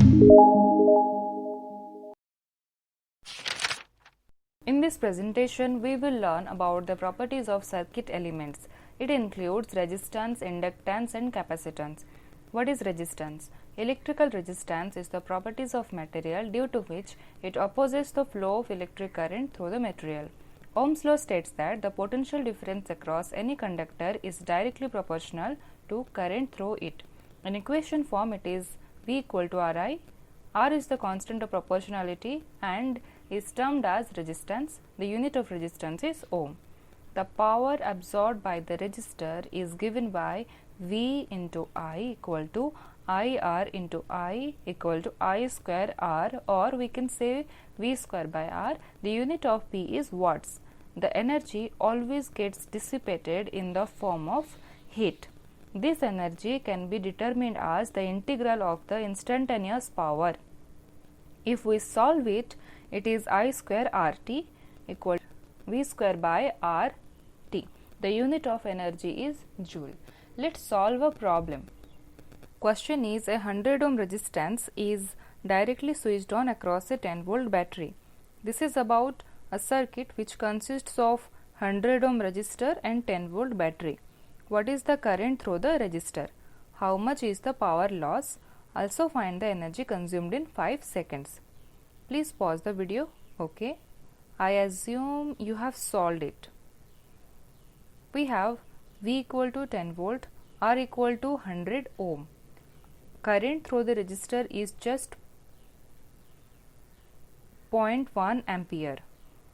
In this presentation, we will learn about the properties of circuit elements. It includes resistance, inductance, and capacitance. What is resistance? Electrical resistance is the properties of material due to which it opposes the flow of electric current through the material. Ohm's law states that the potential difference across any conductor is directly proportional to current through it. In equation form, it is V equal to Ri. R is the constant of proportionality and is termed as resistance. The unit of resistance is ohm. The power absorbed by the resistor is given by V into I equal to IR into I equal to I square R, or we can say V square by R. The unit of P is watts. The energy always gets dissipated in the form of heat. This energy can be determined as the integral of the instantaneous power. If we solve it, it is I square RT equal to V square by RT. The unit of energy is joule. Let's solve a problem. Question is, a 100 ohm resistance is directly switched on across a 10 volt battery. This is about a circuit which consists of 100 ohm resistor and 10 volt battery. What is the current through the resistor? How much is the power loss? Also find the energy consumed in 5 seconds. Please pause the video. Okay. I assume you have solved it. We have V equal to 10 volt, R equal to 100 ohm. Current through the resistor is just 0.1 ampere.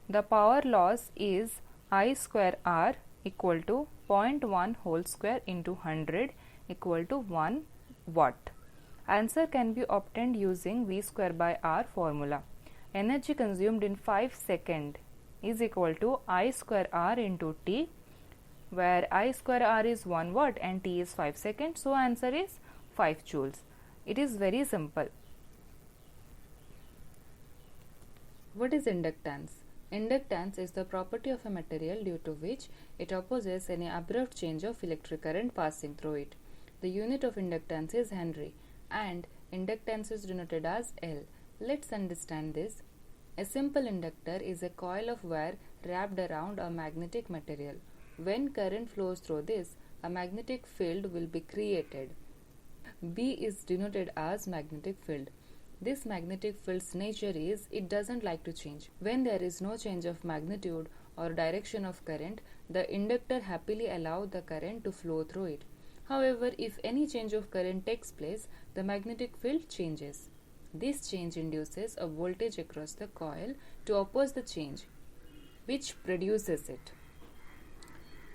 The power loss is I square R equal to 0.1 whole square into 100 equal to 1 watt. Answer can be obtained using V square by R formula. Energy consumed in 5 seconds is equal to I square R into T, where I square R is 1 watt and T is 5 seconds. So answer is 5 joules. It is very simple. What is inductance? Inductance is the property of a material due to which it opposes any abrupt change of electric current passing through it. The unit of inductance is Henry and inductance is denoted as L. Let's understand this. A simple inductor is a coil of wire wrapped around a magnetic material. When current flows through this, a magnetic field will be created. B is denoted as magnetic field. This magnetic field's nature is it doesn't like to change. When there is no change of magnitude or direction of current, the inductor happily allows the current to flow through it. However, if any change of current takes place, the magnetic field changes. This change induces a voltage across the coil to oppose the change, which produces it.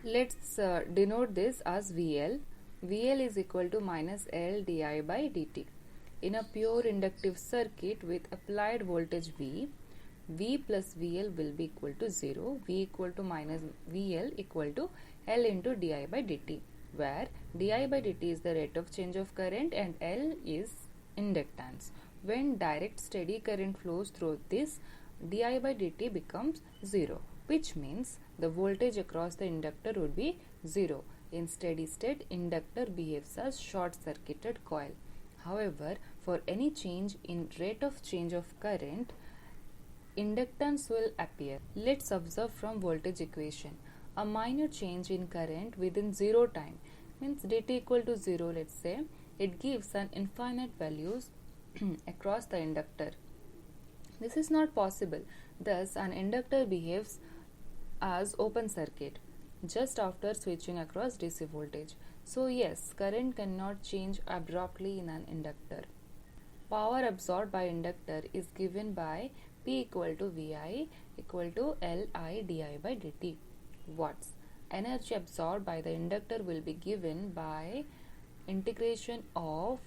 Let's denote this as VL. VL is equal to minus L di by dt. In a pure inductive circuit with applied voltage V, V plus VL will be equal to 0. V equal to minus VL equal to L into di by dt, where di by dt is the rate of change of current and L is inductance. When direct steady current flows through this, di by dt becomes 0, which means the voltage across the inductor would be 0. In steady state, inductor behaves as short-circuited coil. However, for any change in rate of change of current, inductance will appear. Let's observe from voltage equation. A minor change in current within 0 time means dt equal to 0, let's say, it gives an infinite values across the inductor. This is not possible. Thus, an inductor behaves as open circuit just after switching across DC voltage. So yes, current cannot change abruptly in an inductor. Power absorbed by inductor is given by P equal to VI equal to Li di by dt, watts. Energy absorbed by the inductor will be given by integration of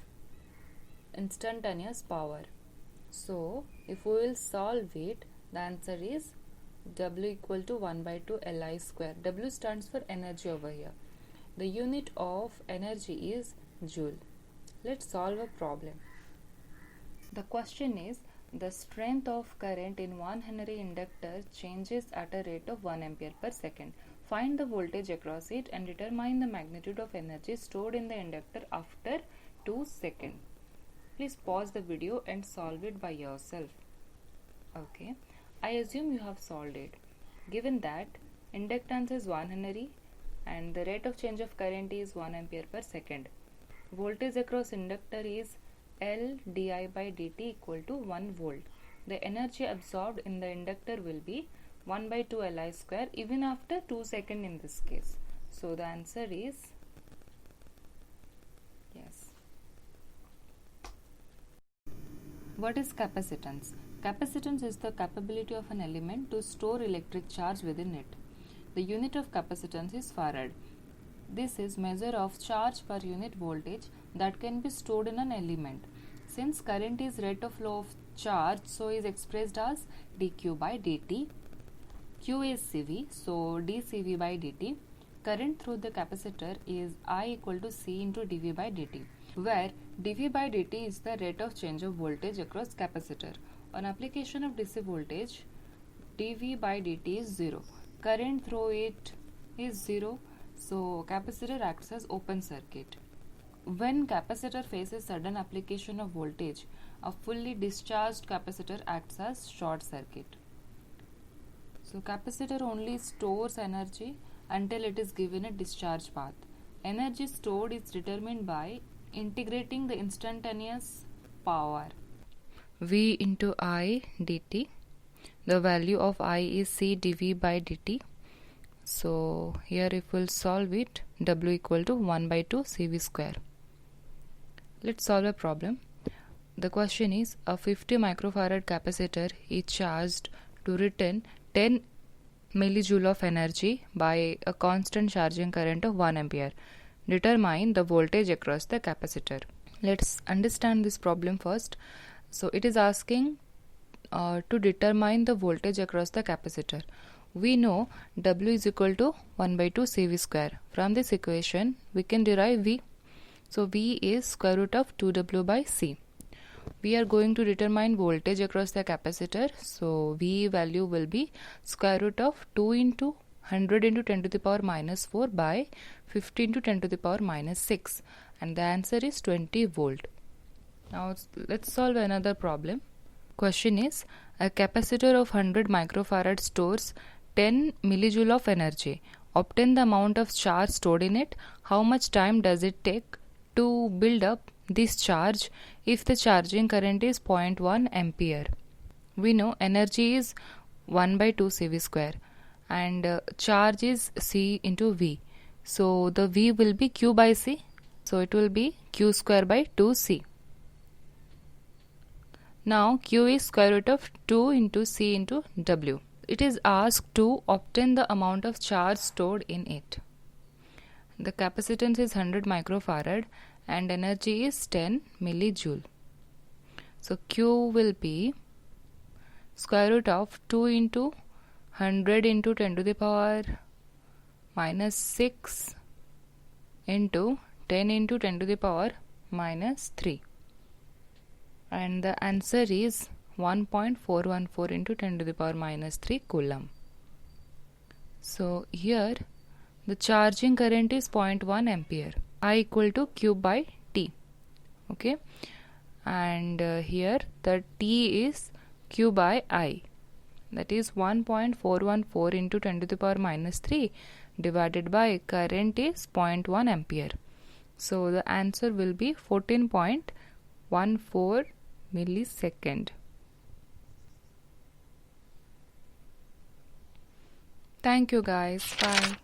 instantaneous power. So if we will solve it, the answer is W equal to 1 by 2 Li square. W stands for energy over here. The unit of energy is joule. Let's solve a problem. The question is, the strength of current in 1 Henry inductor changes at a rate of 1 ampere per second. Find the voltage across it and determine the magnitude of energy stored in the inductor after 2 seconds. Please pause the video and solve it by yourself. Okay, I assume you have solved it. Given that inductance is 1 Henry and the rate of change of current is 1 ampere per second. Voltage across inductor is L di by dt equal to 1 volt. The energy absorbed in the inductor will be 1 by 2 Li square even after 2 seconds in this case. So the answer is yes. What is capacitance? Capacitance is the capability of an element to store electric charge within it. The unit of capacitance is farad. This is measure of charge per unit voltage that can be stored in an element. Since current is rate of flow of charge, so is expressed as dq by dt. Q is CV, so dCV by dt. Current through the capacitor is I equal to C into dV by dt, where dV by dt is the rate of change of voltage across capacitor. On application of DC voltage, dV by dt is 0. Current through it is 0, so capacitor acts as open circuit. When capacitor faces sudden application of voltage, a fully discharged capacitor acts as short circuit. So capacitor only stores energy until it is given a discharge path. Energy stored is determined by integrating the instantaneous power V into I dt. The value of I is C dV by dt. So here if we'll solve it, W equal to 1 by 2 CV square. Let's solve a problem. The question is, a 50 microfarad capacitor is charged to return 10 millijoule of energy by a constant charging current of 1 ampere. Determine the voltage across the capacitor. Let's understand this problem first. So it is asking to determine the voltage across the capacitor. We know W is equal to 1 by 2 CV square. From this equation, we can derive V. So V is square root of 2W by C. We are going to determine voltage across the capacitor. So V value will be square root of 2 into 100 into 10 to the power minus 4 by 50 into 10 to the power minus 6. And the answer is 20 volt. Now let's solve another problem. Question is, a capacitor of 100 microfarad stores 10 millijoule of energy. Obtain the amount of charge stored in it. How much time does it take to build up this charge if the charging current is 0.1 ampere? We know energy is 1 by 2 CV square and charge is C into V. So the V will be Q by C. So it will be Q square by 2C. Now Q is square root of 2 into C into W. It is asked to obtain the amount of charge stored in it. The capacitance is 100 microfarad and energy is 10 millijoule. So Q will be square root of 2 into 100 into 10 to the power minus 6 into 10 into 10 to the power minus 3. And the answer is 1.414 into 10 to the power minus 3 coulomb. So here the charging current is 0.1 ampere. I equal to Q by T. Okay. And here the T is Q by I. That is 1.414 into 10 to the power minus 3 divided by current is 0.1 ampere. So the answer will be 14.14 millisecond. Thank you guys. Bye.